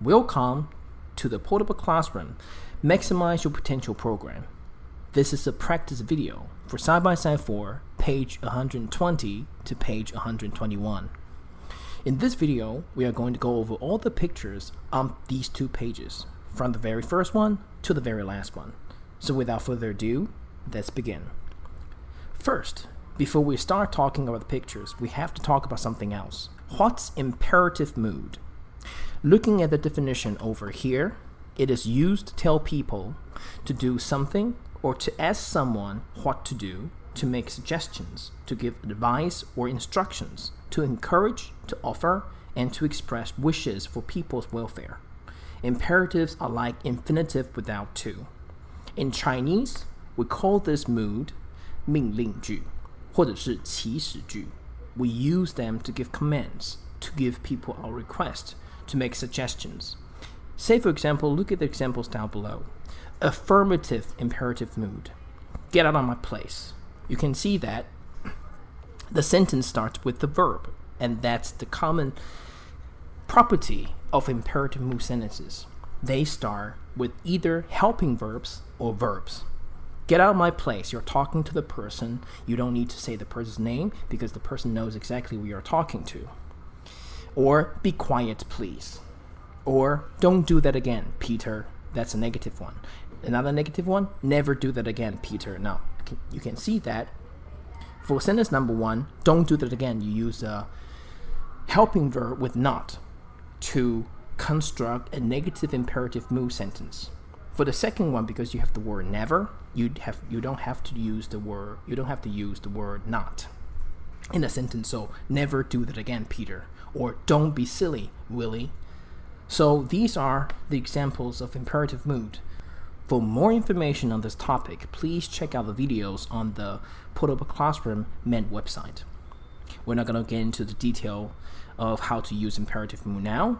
Welcome to the Portable Classroom. Maximize your potential program. This is a practice video for side-by-side 4, page 120 to page 121. In this video, we are going to go over all the pictures on these 2 pages, from the very first one to the very last one. So without further ado, let's begin. First, before we start talking about the pictures, we have to talk about something else. What's imperative mood? Looking at the definition over here, it is used to tell people to do something or to ask someone what to do, to make suggestions, to give advice or instructions, to encourage, to offer, and to express wishes for people's welfare. Imperatives are like infinitive without to. In Chinese, we call this mood 命令句或者是祈使句. We use them to give commands, to give people our request, to make suggestions. Say, for example, look at the examples down below. Affirmative imperative mood. Get out of my place. You can see that the sentence starts with the verb, and that's the common property of imperative mood sentences. They start with either helping verbs or verbs. Get out of my place. You're talking to the person. You don't need to say the person's name because the person knows exactly who you're talking to. Or be quiet, please. Or don't do that again, Peter. That's a negative one. Another negative one, never do that again, Peter. Now, you can see that for sentence number 1, don't do that again. You use a helping verb with not to construct a negative imperative mood sentence. For the second one, because you have the word never, you don't have to use the word not in a sentence. So never do that again, Peter, or don't be silly, Willie. So these are the examples of imperative mood. For more information on this topic, please check out the videos on the Portable Classroom MENT website. We're not going to get into the detail of how to use imperative mood now.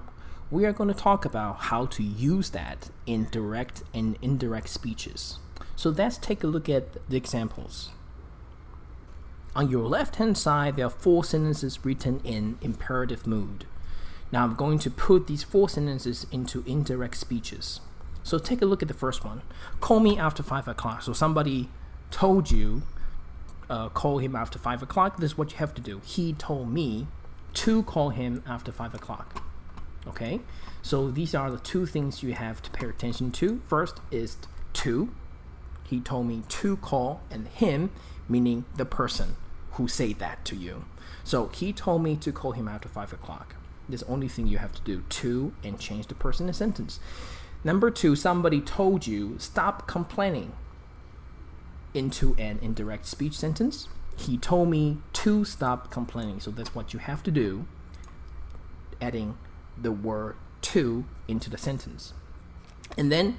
We are going to talk about how to use that in direct and indirect speeches. So let's take a look at the examples. On your left-hand side, there are 4 sentences written in imperative mood. Now I'm going to put these 4 sentences into indirect speeches. So take a look at the first one. Call me after 5 o'clock. So somebody told you, call him after 5 o'clock. This is what you have to do. He told me to call him after 5 o'clock. Okay, so these are the 2 things you have to pay attention to. First is to. He told me to call, and him, meaning the person who said that to you. So he told me to call him after 5 o'clock. There's the only thing you have to do, to, and change the person in a sentence. Number 2, somebody told you stop complaining, into an indirect speech sentence. He told me to stop complaining. So that's what you have to do, adding the word to into the sentence. And then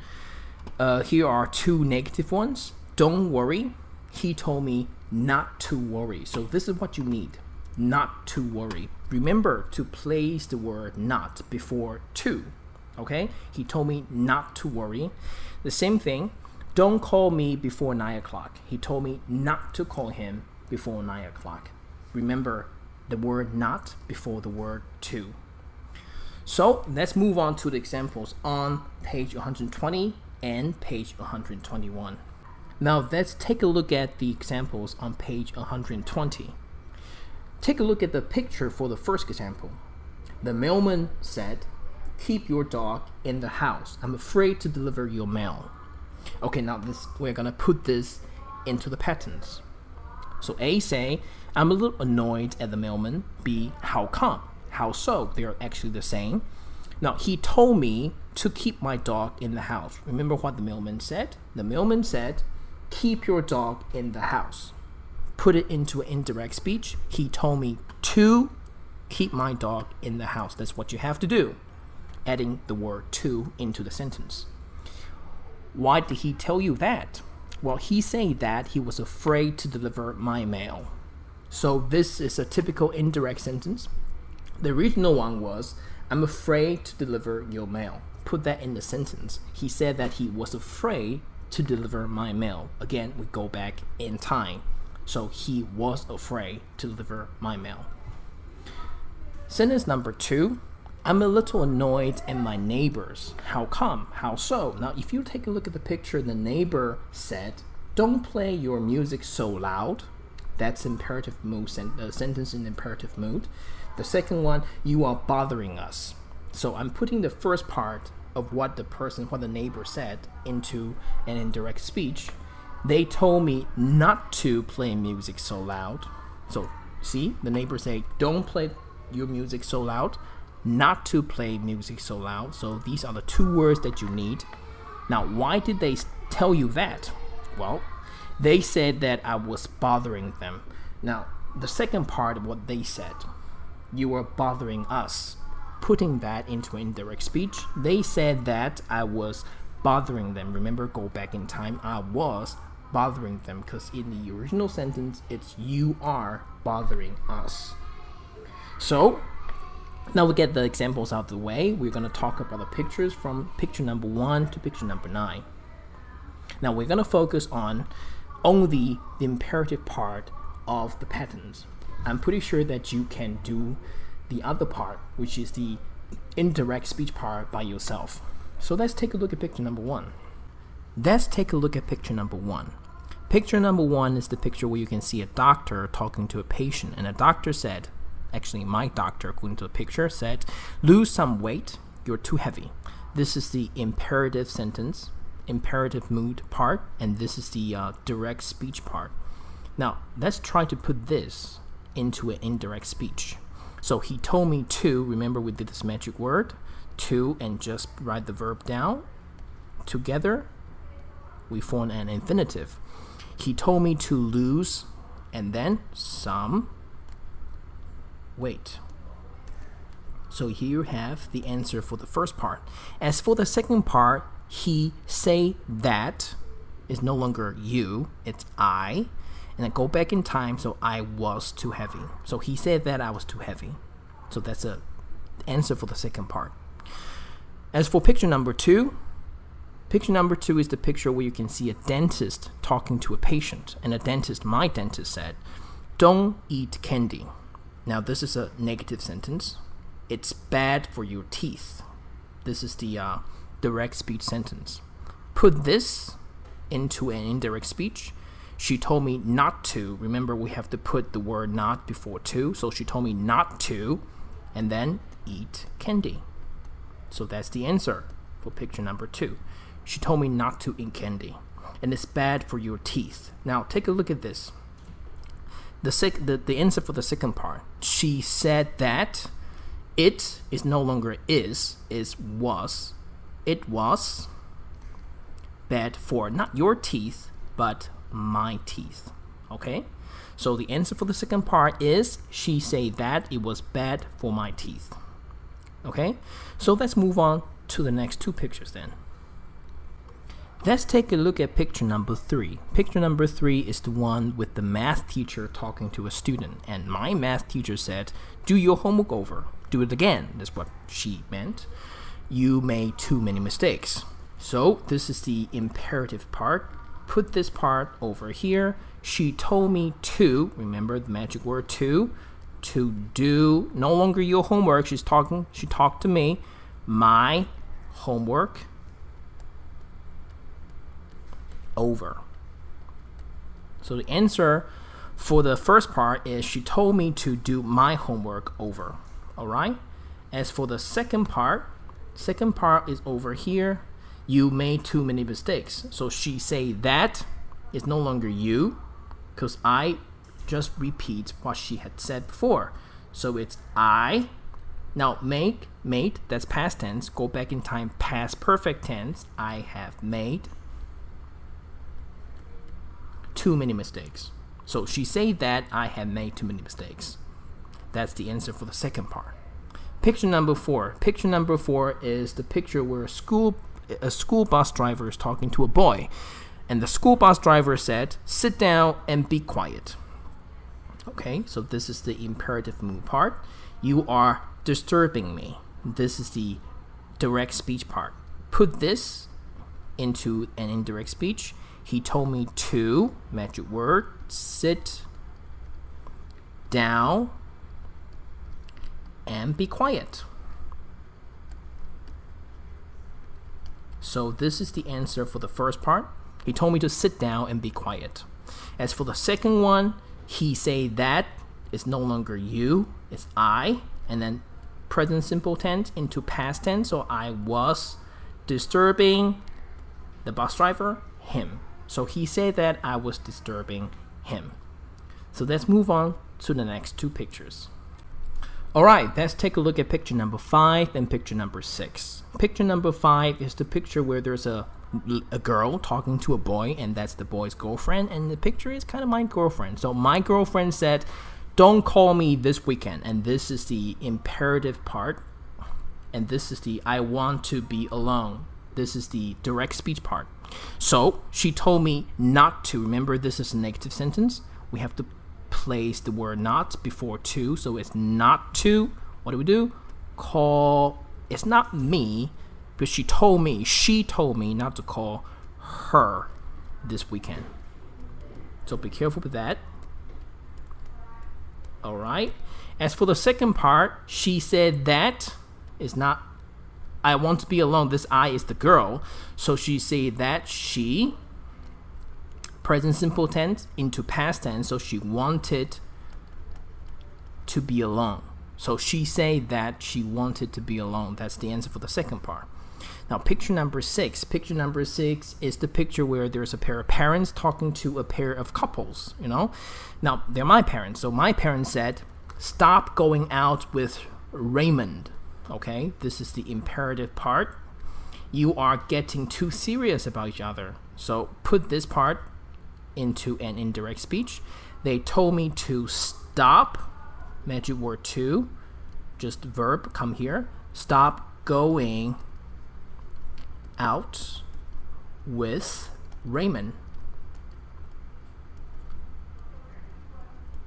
here are 2 negative ones. Don't worry. He told me not to worry. So this is what you need, not to worry. Remember to place the word not before to. Okay? He told me not to worry. The same thing, don't call me before 9 o'clock. He told me not to call him before 9 o'clock. Remember the word not before the word to. So let's move on to the examples on page 120 and page 121. Now let's take a look at the examples on page 120. Take a look at the picture for the first example. The mailman said, keep your dog in the house. I'm afraid to deliver your mail. Okay, now we're gonna put this into the patterns. So A say, I'm a little annoyed at the mailman. B, how come? How so? They're actually the same. Now, he told me to keep my dog in the house. Remember what the mailman said? The mailman said, keep your dog in the house. Put it into an indirect speech. He told me to keep my dog in the house. That's what you have to do, adding the word to into the sentence. Why did he tell you that? Well, he said that he was afraid to deliver my mail. So this is a typical indirect sentence. The original one was, I'm afraid to deliver your mail. Put that in the sentence. He said that he was afraid to deliver my mail. Again, we go back in time. So he was afraid to deliver my mail. Sentence number 2, I'm a little annoyed at my neighbors. How come? How so? Now, if you take a look at the picture, the neighbor said, don't play your music so loud. That's imperative mood, sentence in imperative mood. The second one, you are bothering us. So I'm putting the first part of what the neighbor said into an indirect speech. They told me not to play music so loud. So see, the neighbor say, don't play your music so loud. Not to play music so loud. So these are the two words that you need. Now, why did they tell you that? Well, they said that I was bothering them. Now, the second part of what they said, you were bothering us. Putting that into indirect speech, they said that I was bothering them. Remember, go back in time, I was bothering them, because in the original sentence, it's you are bothering us. So, now we get the examples out of the way. We're going to talk about the pictures from picture number 1 to picture number 9. Now we're going to focus on only the imperative part of the patterns. I'm pretty sure that you can do the other part, which is the indirect speech part, by yourself. So let's take a look at picture number 1. Let's take a look at picture number 1. Picture number 1 is the picture where you can see a doctor talking to a patient, and a doctor said, actually my doctor, according to the picture, said, lose some weight, you're too heavy. This is the imperative sentence, imperative mood part, and this is the direct speech part. Now let's try to put this into an indirect speech. So he told me to, remember we did this magic word, to, and just write the verb down. Together we form an infinitive. He told me to lose, and then some weight. So here you have the answer for the first part. As for the second part, he say that is no longer you, it's I. And then go back in time, so I was too heavy. So he said that I was too heavy. So that's the answer for the second part. As for picture number 2 is the picture where you can see a dentist talking to a patient. And my dentist said, don't eat candy. Now this is a negative sentence. It's bad for your teeth. This is the direct speech sentence. Put this into an indirect speech. She told me not to. Remember, we have to put the word not before to. So she told me not to, and then eat candy. So that's the answer for picture number 2. She told me not to eat candy, and it's bad for your teeth. Now take a look at this. The answer for the second part. She said that it is no longer is was. It was bad for not your teeth, but my teeth. Okay? So the answer for the second part is she said that it was bad for my teeth. Okay? So let's move on to the next 2 pictures then. Let's take a look at picture number 3. Picture number 3 is the one with the math teacher talking to a student. And my math teacher said, do your homework over. Do it again. That's what she meant. You made too many mistakes. So this is the imperative part. Put this part over here. She told me to, remember the magic word to do no longer your homework. She talked to me, my homework over. So the answer for the first part is she told me to do my homework over. All right? As for the second part is over here. You made too many mistakes. So she say that is no longer you, because I just repeat what she had said before. So it's I. Now made, that's past tense. Go back in time, past perfect tense. I have made too many mistakes. So she say that I have made too many mistakes. That's the answer for the second part. Picture number 4. Picture number 4 is the picture where a school bus driver is talking to a boy, and the school bus driver said, sit down and be quiet. Okay, so this is the imperative mood part. You are disturbing me. This is the direct speech part. Put this into an indirect speech. He told me to, magic word, sit down and be quiet. So this is the answer for the first part. He told me to sit down and be quiet. As for the second one, he say that is no longer you, it's I, and then present simple tense into past tense. So I was disturbing the bus driver, him. So he said that I was disturbing him. So let's move on to the next two pictures. All right, let's take a look at picture number 5 and picture number 6. Picture number 5 is the picture where there's a girl talking to a boy, and that's the boy's girlfriend, and the picture is kind of my girlfriend. So my girlfriend said, don't call me this weekend, and this is the imperative part, and this is the I want to be alone. This is the direct speech part. So she told me not to. Remember, this is a negative sentence. We have to place the word not before to, so it's not to. What do? Call. It's not me, but she told me not to call her this weekend. So be careful with that. All right. As for the second part, she said that is not I want to be alone. This I is the girl. So she said that she, present simple tense into past tense. So she wanted to be alone. So she said that she wanted to be alone. That's the answer for the second part. Now, picture number 6. Picture number 6 is the picture where there's a pair of parents talking to a pair of couples, Now, they're my parents. So my parents said, stop going out with Raymond. Okay, this is the imperative part. You are getting too serious about each other. So put this part into an indirect speech. They told me to stop, magic word to, just verb, come here. Stop going out with Raymond.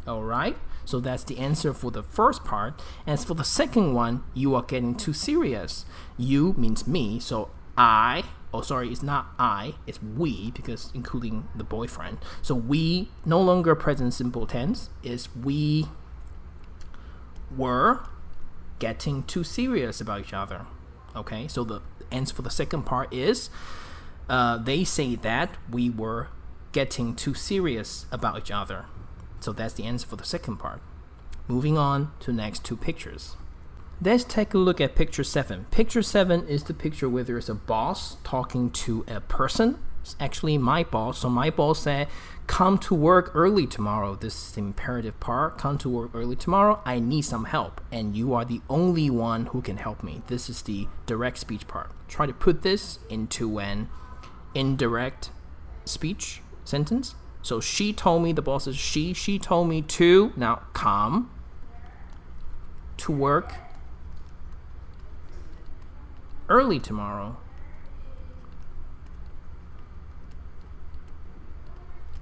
All right. So that's the answer for the first part. As for the second one, you are getting too serious. You means me. So it's not I, it's we, because including the boyfriend. So we, no longer present simple tense, is we were getting too serious about each other. Okay, so the answer for the second part is they say that we were getting too serious about each other. So that's the answer for the second part. Moving on to the next two pictures. Let's take a look at picture 7. Picture 7 is the picture where there's a boss talking to a person. It's actually my boss. So my boss said, come to work early tomorrow. This is the imperative part. Come to work early tomorrow. I need some help. And you are the only one who can help me. This is the direct speech part. Try to put this into an indirect speech sentence. So she told me, the boss is she told me to, now come to work early tomorrow.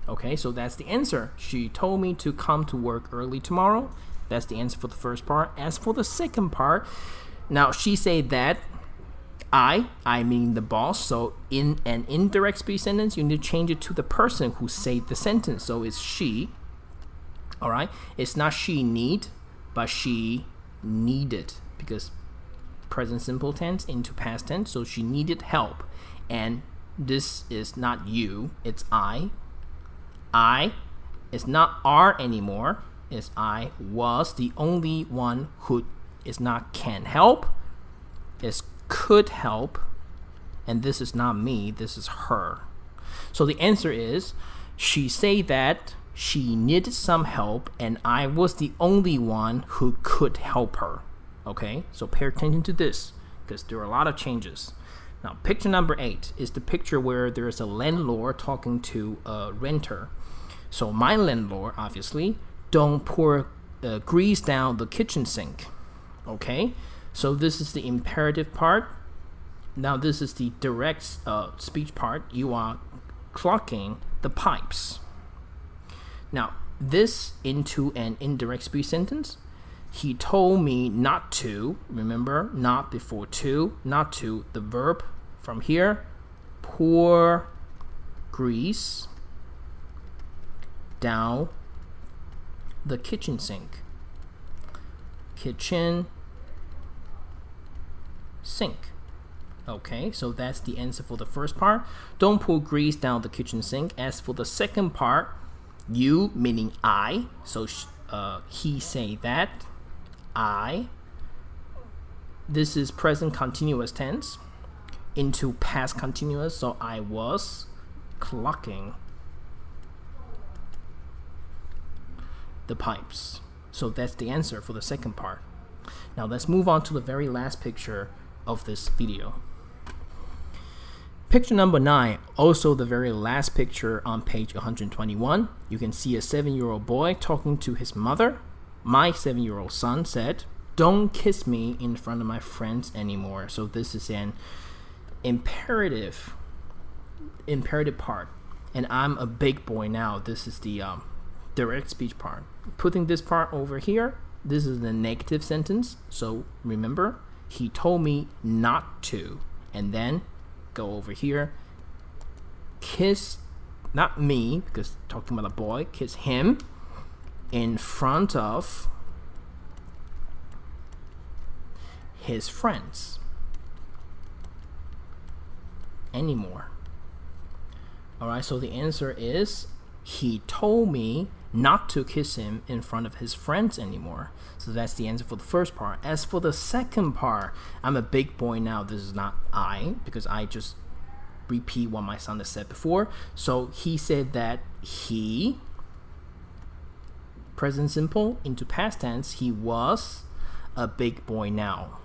Okay, so that's the answer. She told me to come to work early tomorrow. That's the answer for the first part. As for the second part, now she said that I mean the boss. So in an indirect speech sentence, you need to change it to the person who said the sentence. So it's she. All right. It's not she need, but she needed, because present simple tense into past tense. So she needed help. And this is not you. It's I. I is not are anymore. It's I was the only one who is not can help. It's could help, and this is not me, this is her. So the answer is, she said that she needed some help and I was the only one who could help her. Okay, so pay attention to this because there are a lot of changes. Now, picture number 8 is the picture where there's a landlord talking to a renter. So my landlord, obviously, don't pour grease down the kitchen sink. Okay, so this is the imperative part. Now this is the direct speech part. You are clogging the pipes. Now this into an indirect speech sentence. He told me not to. Remember, not before to. Not to, the verb from here. Pour grease down the kitchen sink. Kitchen sink. Okay, so that's the answer for the first part. Don't pour grease down the kitchen sink. As for the second part, you meaning I. So he say that. I. This is present continuous tense into past continuous. So I was clocking the pipes. So that's the answer for the second part. Now let's move on to the very last picture of this video. Picture number 9, also the very last picture on page 121. You can see a 7-year-old boy talking to his mother. My 7-year-old son said, "Don't kiss me in front of my friends anymore." So this is an imperative part. And I'm a big boy now. This is the direct speech part. Putting this part over here, this is the negative sentence. So remember, he told me not to. And then go over here, kiss, not me, because talking about a boy, kiss him in front of his friends anymore. Alright, so the answer is, he told me not to kiss him in front of his friends anymore. So that's the answer for the first part. As for the second part, I'm a big boy now. This is not I, because I just repeat what my son has said before. So he said that he, present simple into past tense, he was a big boy now.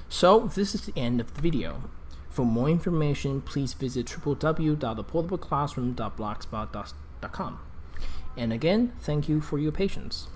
So this is the end of the video. For more information, please visit www.theportableclassroom.blogspot.com. And again, thank you for your patience.